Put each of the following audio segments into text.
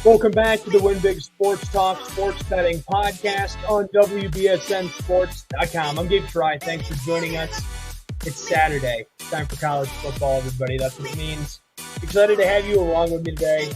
Welcome back to the Win Big Sports Talk Sports Betting Podcast on WBSNSports.com. I'm Gabe Fry. Thanks for joining us. It's Saturday. It's time for college football, everybody. That's what it means. Excited to have you along with me today.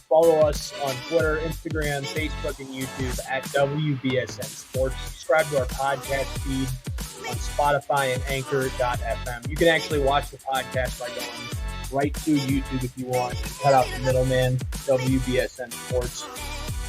Follow us on Twitter, Instagram, Facebook, and YouTube at WBSN Sports. Subscribe to our podcast feed on Spotify and Anchor.fm. You can actually watch the podcast by going right to YouTube if you want. Cut out the middleman, WBSN Sports.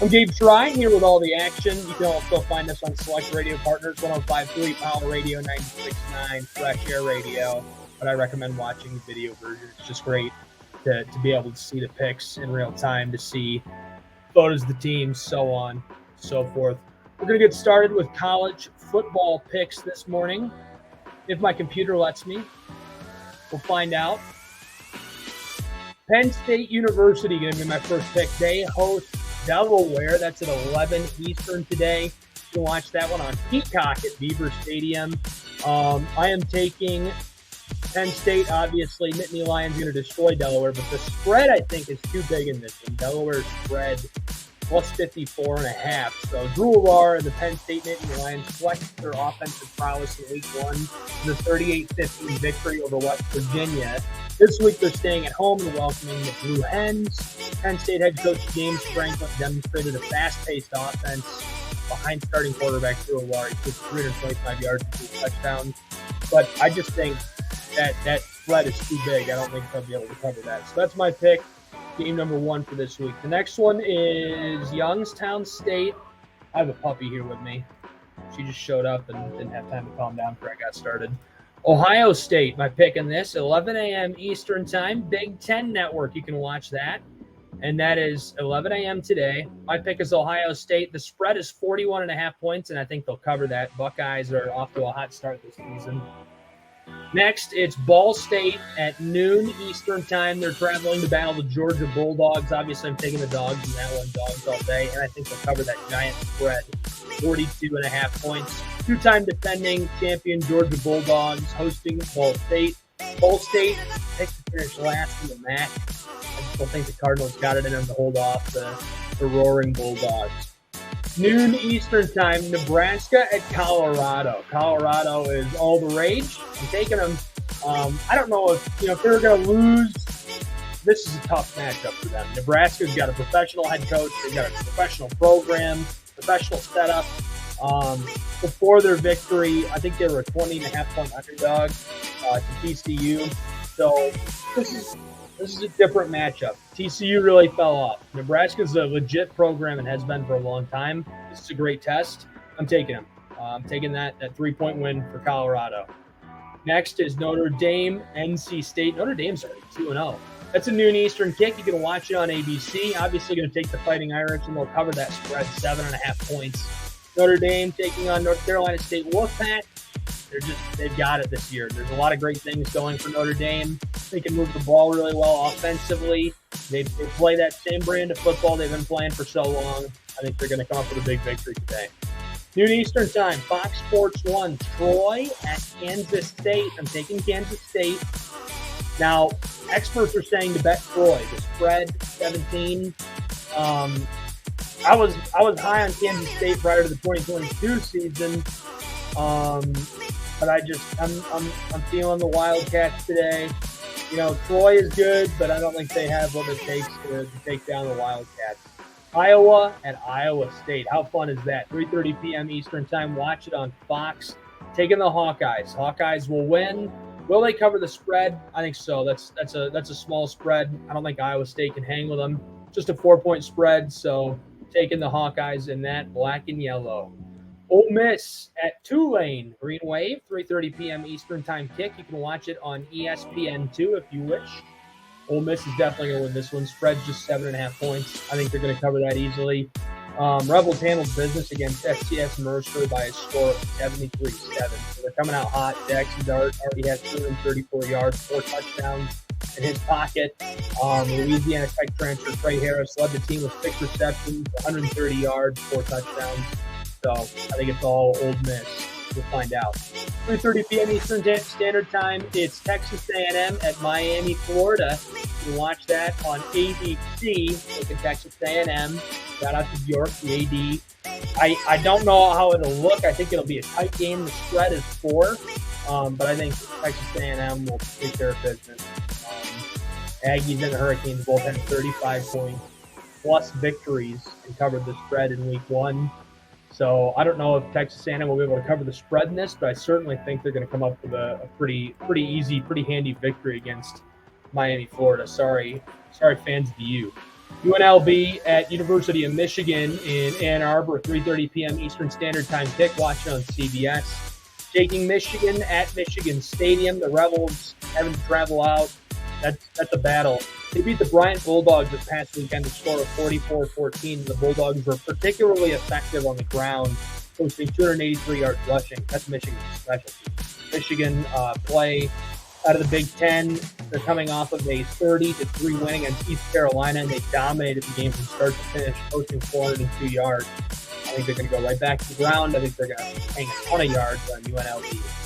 I'm Gabe Fry here with all the action. You can also find us on select radio partners, 105.3 Power Radio, 96.9 Fresh Air Radio. But I recommend watching the video version. It's just great to be able to see the picks in real time, to see photos of the teams, so on, so forth. We're going to get started with college football picks this morning. If my computer lets me, we'll find out. Penn State University going to be my first pick. They host Delaware. That's at 11 Eastern today. You can watch that one on Peacock at Beaver Stadium. I am taking Penn State, obviously. Nittany Lions going to destroy Delaware, but the spread, I think, is too big in this one. Delaware's spread plus 54.5. So Drew Arar and the Penn State Nittany Lions flexed their offensive prowess in Week 1 with a 38-15 victory over West Virginia. This week, they're staying at home and welcoming the Blue Hens. Penn State head coach James Franklin demonstrated a fast-paced offense behind starting quarterback Drew Arar. He took 325 yards and 2 touchdowns. But I just think that spread is too big. I don't think they'll be able to cover that. So that's my pick, game number 1 for this week. The next one is Youngstown State. I have a puppy here with me. She just showed up and didn't have time to calm down before I got started. Ohio State, my pick in this, 11 a.m. Eastern Time, Big Ten Network. You can watch that. And that is 11 a.m. today. My pick is Ohio State. The spread is 41.5 points, and I think they'll cover that. Buckeyes are off to a hot start this season. Next, it's Ball State at noon Eastern Time. They're traveling to battle the Georgia Bulldogs. Obviously, I'm taking the dogs in that one, dogs all day, and I think they'll cover that giant spread, 42.5 points. Two-time defending champion Georgia Bulldogs hosting Ball State. Ball State picked to finish last in the MAC. I just don't think the Cardinals got it in them to hold off the roaring Bulldogs. Noon Eastern Time, Nebraska at Colorado. Colorado is all the rage. I'm taking them. I don't know if they're going to lose. This is a tough matchup for them. Nebraska's got a professional head coach. They've got a professional program, professional setup. Before their victory, I think they were a 20.5-point underdog to TCU. So this is a different matchup. TCU really fell off. Nebraska's a legit program and has been for a long time. This is a great test. I'm taking them. I'm taking that 3-point win for Colorado. Next is Notre Dame, NC State. Notre Dame's already 2-0. That's a noon Eastern kick. You can watch it on ABC. Obviously going to take the Fighting Irish, and they'll cover that spread, 7.5 points. Notre Dame taking on North Carolina State Wolfpack. They've got it this year. There's a lot of great things going for Notre Dame. They can move the ball really well offensively. They play that same brand of football they've been playing for so long. I think they're going to come up with a big victory today. Noon Eastern time, Fox Sports 1, Troy at Kansas State. I'm taking Kansas State. Now, experts are saying to bet Troy. The spread, 17. I was high on Kansas State prior to the 2022 season, but I'm feeling the Wildcats today. You know, Troy is good, but I don't think they have what it takes to take down the Wildcats. Iowa at Iowa State. How fun is that? 3:30 p.m. Eastern time. Watch it on Fox. Taking the Hawkeyes. Hawkeyes will win. Will they cover the spread? I think so. That's a small spread. I don't think Iowa State can hang with them. Just a 4-point spread, so taking the Hawkeyes in that black and yellow. Ole Miss at Tulane. Green Wave, 3:30 p.m. Eastern time kick. You can watch it on ESPN2 if you wish. Ole Miss is definitely going to win this one. Spread's just 7.5 points. I think they're going to cover that easily. Rebels handled business against FCS Mercer by a score of 73-7. So they're coming out hot. Jackson Dart already has 234 yards, 4 touchdowns in his pocket. Louisiana Tech transfer Trey Harris led the team with 6 receptions, 130 yards, 4 touchdowns. So I think it's all Ole Miss. We'll find out. 3:30 p.m. Eastern Standard Time. It's Texas A&M at Miami, Florida. You can watch that on ABC. Look at Texas A&M. Shout out to Bjork, the AD. I don't know how it'll look. I think it'll be a tight game. The spread is 4. But I think Texas A&M will take care of business. Aggies and the Hurricanes both had 35-point plus victories and covered the spread in week 1. So I don't know if Texas A&M will be able to cover the spread in this, but I certainly think they're going to come up with a pretty easy, pretty handy victory against Miami, Florida. Sorry fans of the U. UNLV at University of Michigan in Ann Arbor, 3:30 p.m. Eastern Standard Time kick. Watch it on CBS. Taking Michigan at Michigan Stadium. The Rebels having to travel out. That's a battle. They beat the Bryant Bulldogs this past weekend to score of 44-14. The Bulldogs were particularly effective on the ground, posting 283 yards rushing. That's Michigan's specialty. Michigan play out of the Big Ten. They're coming off of a 30-3 win against East Carolina, and they dominated the game from start to finish, posting 402 yards. I think they're going to go right back to the ground. I think they're going to hang a ton of yards on UNLV.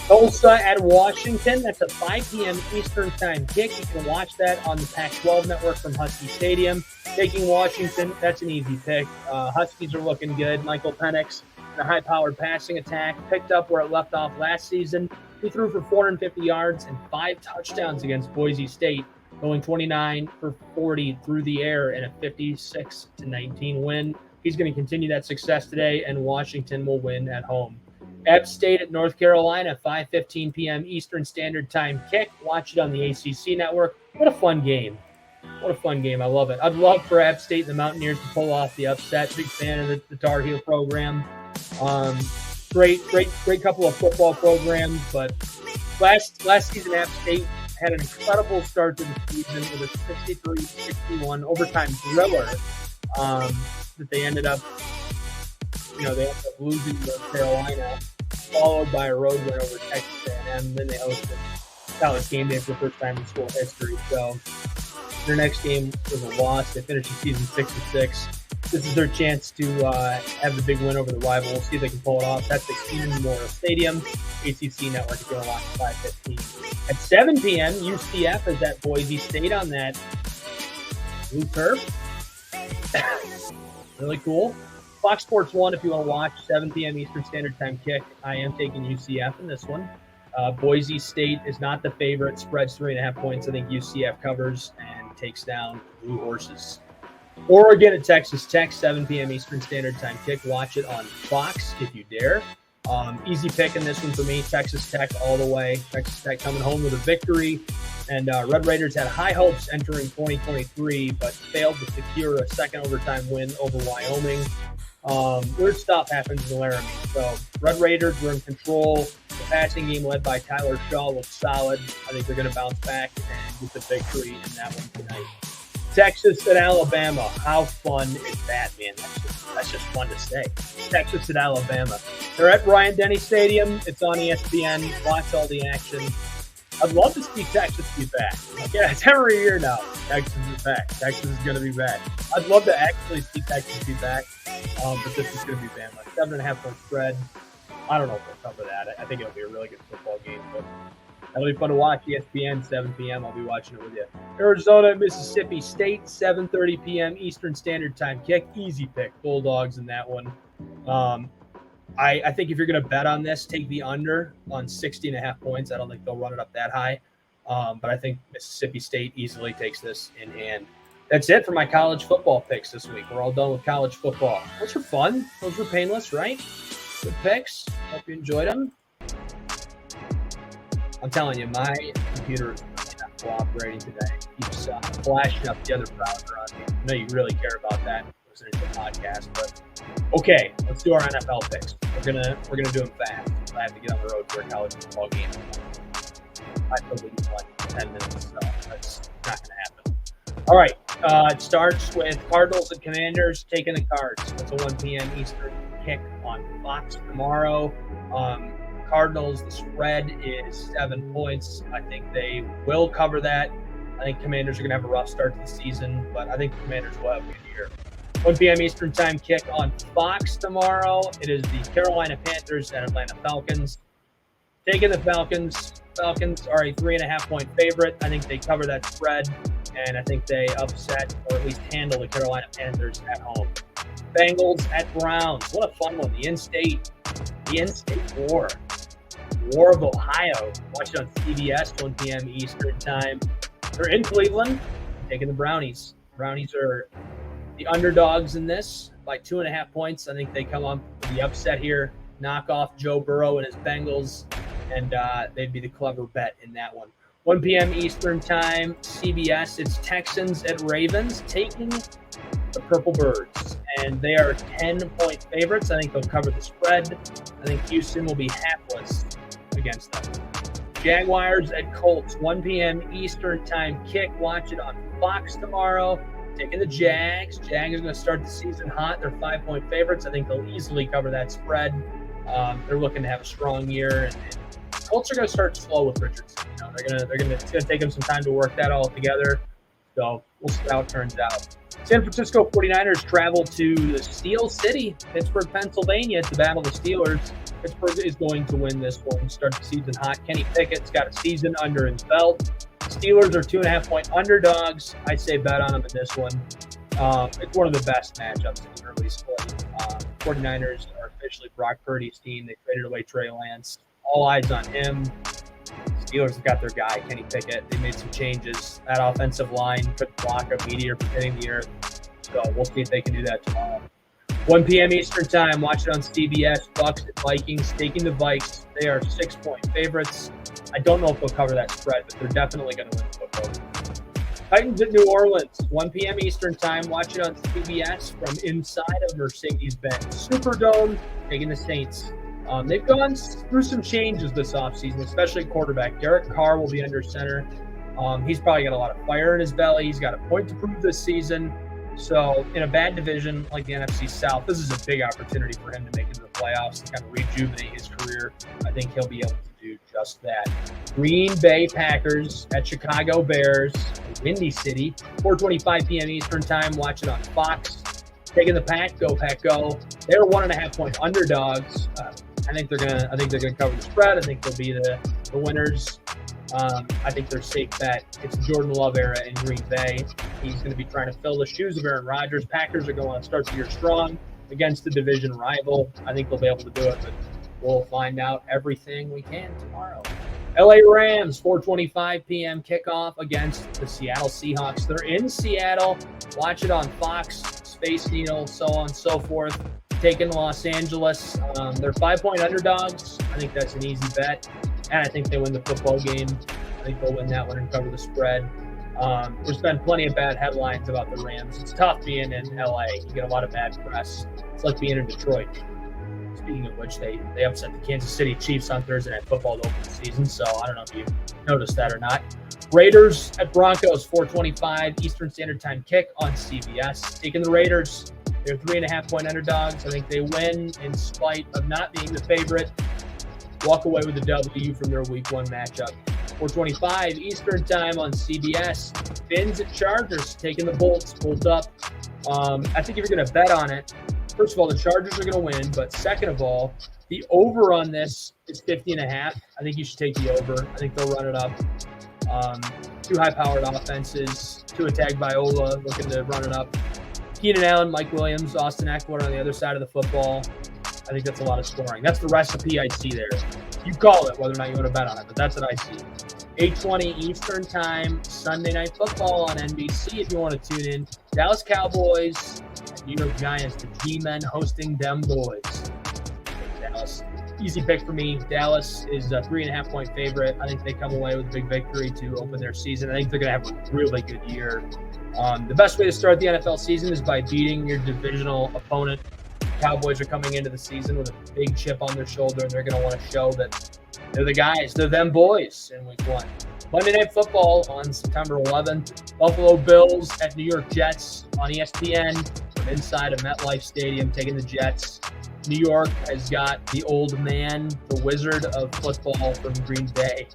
Tulsa at Washington. That's a 5 p.m. Eastern time kick. You can watch that on the Pac-12 network from Husky Stadium. Taking Washington, that's an easy pick. Huskies are looking good. Michael Penix, the high-powered passing attack, picked up where it left off last season. He threw for 450 yards and 5 touchdowns against Boise State, going 29 for 40 through the air in a 56-19 win. He's going to continue that success today, and Washington will win at home. App State at North Carolina, 5:15 p.m. Eastern Standard Time kick. Watch it on the ACC network. What a fun game. What a fun game. I love it. I'd love for App State and the Mountaineers to pull off the upset. Big fan of the Tar Heel program. Great couple of football programs. But last season, App State had an incredible start to the season with a 63-61 overtime thriller that they ended up losing to North Carolina, followed by a road win over Texas A&M. Then they hosted College Game Day for the first time in school history. So their next game was a loss. They finished the season 6-6. This is their chance to have the big win over the rival. We'll see if they can pull it off. That's the Keenan Memorial Stadium. ACC Network is going to watch at 5:15. At 7 p.m., UCF is at Boise State on that blue turf. Really cool. Fox Sports 1, if you want to watch, 7 p.m. Eastern Standard Time kick. I am taking UCF in this one. Boise State is not the favorite. Spreads 3.5 points. I think UCF covers and takes down Blue Horses. Oregon at Texas Tech, 7 p.m. Eastern Standard Time kick. Watch it on Fox if you dare. Easy pick in this one for me. Texas Tech all the way. Texas Tech coming home with a victory. And Red Raiders had high hopes entering 2023, but failed to secure a second overtime win over Wyoming. Weird stuff happens in Laramie. So Red Raiders were in control. The passing game led by Tyler Shaw looked solid. I think they're going to bounce back and get the victory in that one tonight. Texas at Alabama. How fun is that, man? That's just fun to say. Texas at Alabama. They're at Bryant-Denny Stadium. It's on ESPN. Watch all the action. I'd love to see Texas be back. Yeah, it's every year now. Texas is back. Texas is going to be back. I'd love to actually see Texas be back, but this is going to be Bama. 7.5-point spread. I don't know if they'll cover that. I think it'll be a really good football game, but that'll be fun to watch. ESPN, 7 p.m. I'll be watching it with you. Arizona, Mississippi State, 7:30 p.m. Eastern Standard Time kick. Easy pick. Bulldogs in that one. I think if you're going to bet on this, take the under on 60.5 points. I don't think they'll run it up that high. But I think Mississippi State easily takes this in hand. That's it for my college football picks this week. We're all done with college football. Those were fun. Those were painless, right? Good picks. Hope you enjoyed them. I'm telling you, my computer is not cooperating today. It keeps flashing up the other browser on me. I know you really care about that listening to the podcast, but okay, let's do our NFL picks. We're gonna do them fast. I have to get on the road for a college football game. I probably need like 10 minutes, so that's not gonna happen. All right, it starts with Cardinals and Commanders taking the Cards. That's a 1 p.m. Eastern kick on Fox tomorrow. Cardinals, the spread is 7 points. I think they will cover that. I think Commanders are going to have a rough start to the season, but I think the Commanders will have a good year. 1 p.m. Eastern Time kick on Fox tomorrow. It is the Carolina Panthers and Atlanta Falcons. Taking the Falcons. Falcons are a 3.5-point favorite. I think they cover that spread, and I think they upset or at least handle the Carolina Panthers at home. Bengals at Browns. What a fun one. The in-state war. War of Ohio. Watch it on CBS, 1 p.m. Eastern Time. They're in Cleveland, taking the Brownies. Brownies are the underdogs in this by 2.5 points. I think they come up with the upset here, knock off Joe Burrow and his Bengals, and they'd be the clever bet in that one. 1 p.m. Eastern Time, CBS. It's Texans at Ravens, taking the Purple Birds, and they are 10-point favorites. I think they'll cover the spread. I think Houston will be hapless against them. Jaguars at Colts, 1 p.m. Eastern Time kick. Watch it on Fox tomorrow. Taking the Jags. Jags are going to start the season hot. They're 5-point favorites. I think they'll easily cover that spread. They're looking to have a strong year, and Colts are going to start slow with Richardson. It's going to take them some time to work that all together. So we'll see how it turns out. San Francisco 49ers travel to the Steel City, Pittsburgh, Pennsylvania, to battle the Steelers. Pittsburgh is going to win this one. Start the season hot. Kenny Pickett's got a season under his belt. Steelers are 2.5-point underdogs. I say bet on them in this one. It's one of the best matchups in the early split. 49ers are officially Brock Purdy's team. They traded away Trey Lance. All eyes on him. Steelers have got their guy, Kenny Pickett. They made some changes. That offensive line could block a meteor from hitting the earth. So we'll see if they can do that tomorrow. 1 p.m. Eastern Time. Watch it on CBS. Bucks at Vikings. Taking the Vikes. They are 6-point favorites. I don't know if they'll cover that spread, but they're definitely going to win the football. Titans at New Orleans. 1 p.m. Eastern Time. Watch it on CBS from inside of Mercedes-Benz Superdome. Taking the Saints. They've gone through some changes this offseason, especially quarterback. Derek Carr will be under center. He's probably got a lot of fire in his belly. He's got a point to prove this season. So in a bad division like the NFC South, this is a big opportunity for him to make it to the playoffs and kind of rejuvenate his career. I think he'll be able to do just that. Green Bay Packers at Chicago Bears, Windy City, 4:25 p.m. Eastern Time. Watch it on Fox. Taking the Pack, go Pack, go. They're 1.5-point underdogs. I think they're gonna cover the spread. I think they'll be the winners. I think they're safe bet. It's Jordan Love era in Green Bay. He's going to be trying to fill the shoes of Aaron Rodgers. Packers are going to start the year strong against the division rival. I think they'll be able to do it, but we'll find out everything we can tomorrow. LA Rams, 4:25 p.m. kickoff against the Seattle Seahawks. They're in Seattle. Watch it on Fox, Space Needle, so on and so forth. Taking Los Angeles. They're 5-point underdogs. I think that's an easy bet. And I think they win the football game. I think they'll win that one and cover the spread. There's been plenty of bad headlines about the Rams. It's tough being in LA. You get a lot of bad press. It's like being in Detroit. Speaking of which, they upset the Kansas City Chiefs on Thursday Night Football to open the season, so I don't know if you noticed that or not. Raiders at Broncos, 4:25 Eastern Standard Time kick on CBS. Taking the Raiders. They're 3.5-point underdogs. I think they win in spite of not being the favorite. Walk away with a W from their Week 1 matchup. 4:25 Eastern time on CBS. Fins at Chargers taking the Bolts. Bolt up. I think if you're going to bet on it, first of all, the Chargers are going to win. But second of all, the over on this is 50.5. I think you should take the over. I think they'll run it up. Two high-powered offenses. Tua Tagovailoa looking to run it up. Keenan Allen, Mike Williams, Austin Eckler on the other side of the football. I think that's a lot of scoring. That's the recipe I see there. You call it whether or not you want to bet on it, but that's what I see. 8:20 Eastern time, Sunday Night Football on NBC if you want to tune in. Dallas Cowboys, New York Giants, the G-Men hosting them boys. Dallas, easy pick for me. Dallas is a 3.5-point favorite. I think they come away with a big victory to open their season. I think they're going to have a really good year. The best way to start the NFL season is by beating your divisional opponent. Cowboys are coming into the season with a big chip on their shoulder, and they're going to want to show that they're the guys. They're them boys in Week 1. Monday Night Football on September 11th. Buffalo Bills at New York Jets on ESPN from inside of MetLife Stadium, taking the Jets. New York has got the old man, the wizard of football from Green Bay,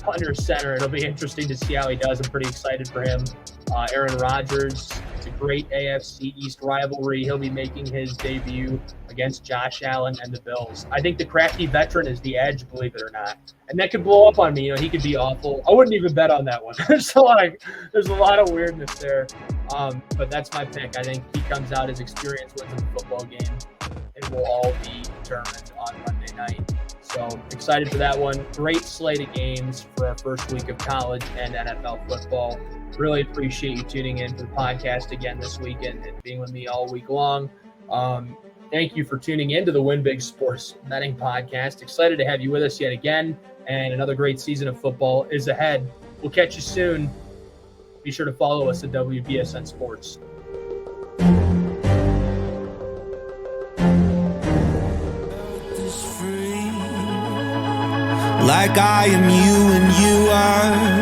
under center. It'll be interesting to see how he does. I'm pretty excited for him. Aaron Rodgers, it's a great AFC East rivalry. He'll be making his debut against Josh Allen and the Bills. I think the crafty veteran is the edge, believe it or not. And that could blow up on me. You know, he could be awful. I wouldn't even bet on that one. There's a lot of weirdness there. But that's my pick. I think he comes out, his experience wins in the football game. It will all be determined on Monday night. So excited for that one. Great slate of games for our first week of college and NFL football. Really appreciate you tuning in for the podcast again this weekend and being with me all week long. Thank you for tuning in to the Win Big Sports Betting Podcast. Excited to have you with us yet again, and another great season of football is ahead. We'll catch you soon. Be sure to follow us at WBSN Sports. Like I am you and you are